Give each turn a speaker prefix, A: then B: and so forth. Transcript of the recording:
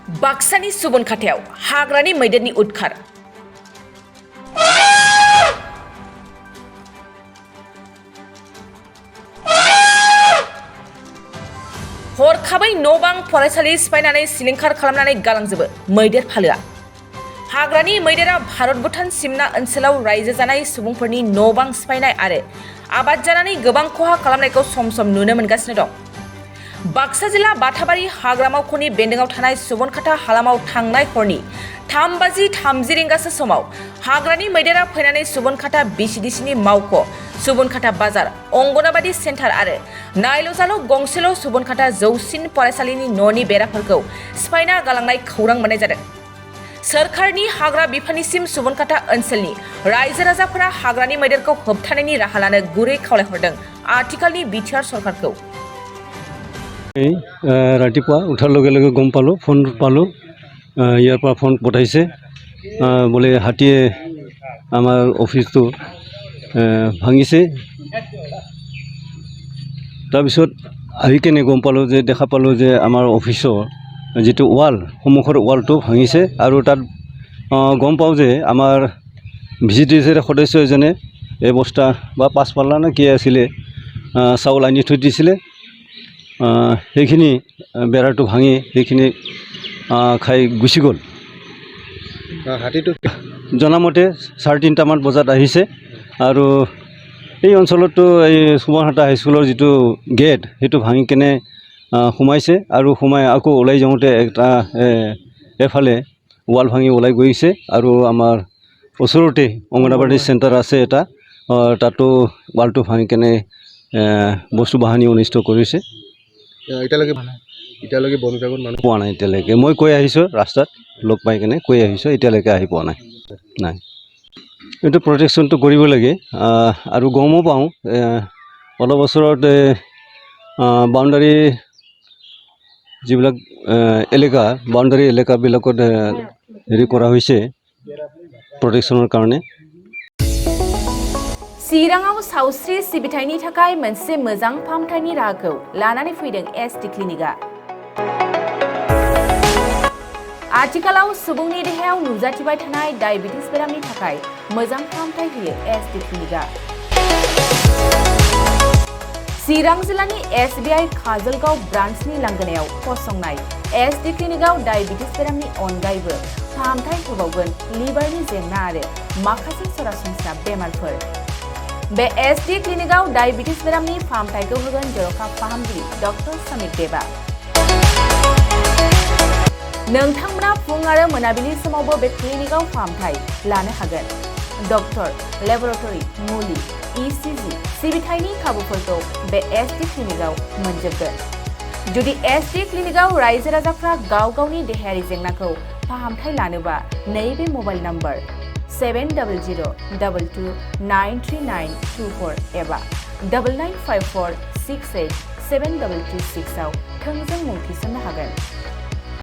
A: बाक्सानि सुबनखाथायाव हाग्रानि मैदेरनि उदखार। हरखाबै न'-बां फरायसालि सिफायनानै सिलिंखार खालामनानै गालांजोबो मैदेर फालोआ। हाग्रानि मैदेरा भारत भुटान सिमना ओनसोलाव रायजो जानाय सुबुंफोरनि न'-बां सिफायनाय आरो आबाद जानानै गोबां खहा खालामनायखौ सम सम नुनो मोनगासिनो दं। बाक्सा जिल्ला बाथाबारि हाग्रा मावख'नि बेन्दोंआव थानाय सुबनखाथा हालामाव थांनाय हरनि 3:30 रिंगासो समाव हाग्रानि मैदेरा फैनानै सुबनखाथा बिसिडिसिनि मावख', सुबनखाथा बाजार, अंगनाबादि सेन्टार आरो नायल'जाल' गंसेल' सुबनखाथा जौसिन फरायसालिनि न'नि बेराफोरखौ सिफायना गालांनाय खौरां मोननाय जादों। सोरखारनि हाग्रा बिफाननिसिम सुबनखाथा ओनसोलनि रायजो राजाफोरा हाग्रानि मैदेरखौ होबथानायनि राहा लानो गुरै खावलायहरदों आथिखालनि बिटिआर सरकारखौ।
B: ৰাতিপুৱা উঠাৰ লগে লগে গম পালোঁ, ফোন পালোঁ, ইয়াৰ পৰা ফোন পঠাইছে বোলে হাতীয়ে আমাৰ অফিচটো ভাঙিছে। তাৰপিছত আহি কেনে গম পালোঁ যে দেখা পালোঁ যে আমাৰ অফিচৰ যিটো ৱাল, সন্মুখৰ ৱালটো ভাঙিছে আৰু তাত গম পাওঁ যে আমাৰ ভিজিডিচিৰ সদস্য এজনে এই বস্তা বা পাঁচপাল্লা নে কি আছিলে চাউল আনি থৈ দিছিলে। সেইখিনি বেৰাটো ভাঙি সেইখিনি খাই গুচি গ'ল। হাতীটো জনামতে 3:30মান বজাত আহিছে আৰু এই অঞ্চলতো এই সুবনখাটা হাইস্কুলৰ যিটো গেট সেইটো ভাঙি কেনে সোমাইছে আৰু সোমাই আকৌ ওলাই যাওঁতে এটা এফালে ৱাল ভাঙি ওলাই গৈছে আৰু আমাৰ ওচৰতে অংগনবাড়ী চেণ্টাৰ আছে এটা, তাতো ৱালটো ভাঙি কেনে বস্তু বাহানি অনিষ্ট কৰিছে। এতিয়ালৈকে বন বিভাগৰ মানুহ পোৱা নাই। এতিয়ালৈকে মই কৈ আহিছোঁ, ৰাস্তাত লগ পাই কেনে কৈ আহিছোঁ, এতিয়ালৈকে আহি পোৱা নাই। এইটো প্ৰটেকশ্যনটো কৰিব লাগে আৰু গমো পাওঁ অলপ ওচৰত বাউণ্ডাৰী যিবিলাক এলেকা, বাউণ্ডাৰী এলেকাবিলাকত হেৰি কৰা হৈছে প্ৰটেকশ্যনৰ কাৰণে।
A: चिराङाव सावस्रि सिबिथायनि थाखाय मोनसे मोजां फाहामथायनि राहाखौ लानानै फैदों एसटि क्लिनिकआ। आथिखालाव सुबुंनि देहायाव नुजाथिबाय थानाय डायबिटिस बेरामनि थाखाय मोजां फाहामथाय होयो एसटि क्लिनिकआ। चिरां जिल्लानि SBI काजलगाव ब्रान्चनि लांगोनायाव फसंनाय एसटि क्लिनिकआव डायबिटिस बेरामनि अनगायैबो फाहामथाय होबावगोन लिभारनि जेंना आरो माखासे सरासनस्रा बेमारफोर। बे एसटि क्लिनिकआव डायबिटिस बेरामनि फाहामथायखौ होगोन जर'खा फाहामगिरि डक्टर समिक देबा। नोंथांमोना फुं आरो मोनाबिलि समावबो बे क्लिनिकआव फाहामथाय लानो हागोन। डक्टर, लेबरेटरि, मुलि, ECG सिबिथायनि खाबुफोरखौ बे एसटि क्लिनिकआव मोनजोबगोन। जुदि एसटि क्लिनिकआव रायजो राजाफ्रा गाव गावनि देहायारि जेंनाखौ फाहामथाय लानोबा नैबे मबाइल नम्बर 7002293924 एबा 9954687226 आव थोंजों मुं थिसननो हागोन।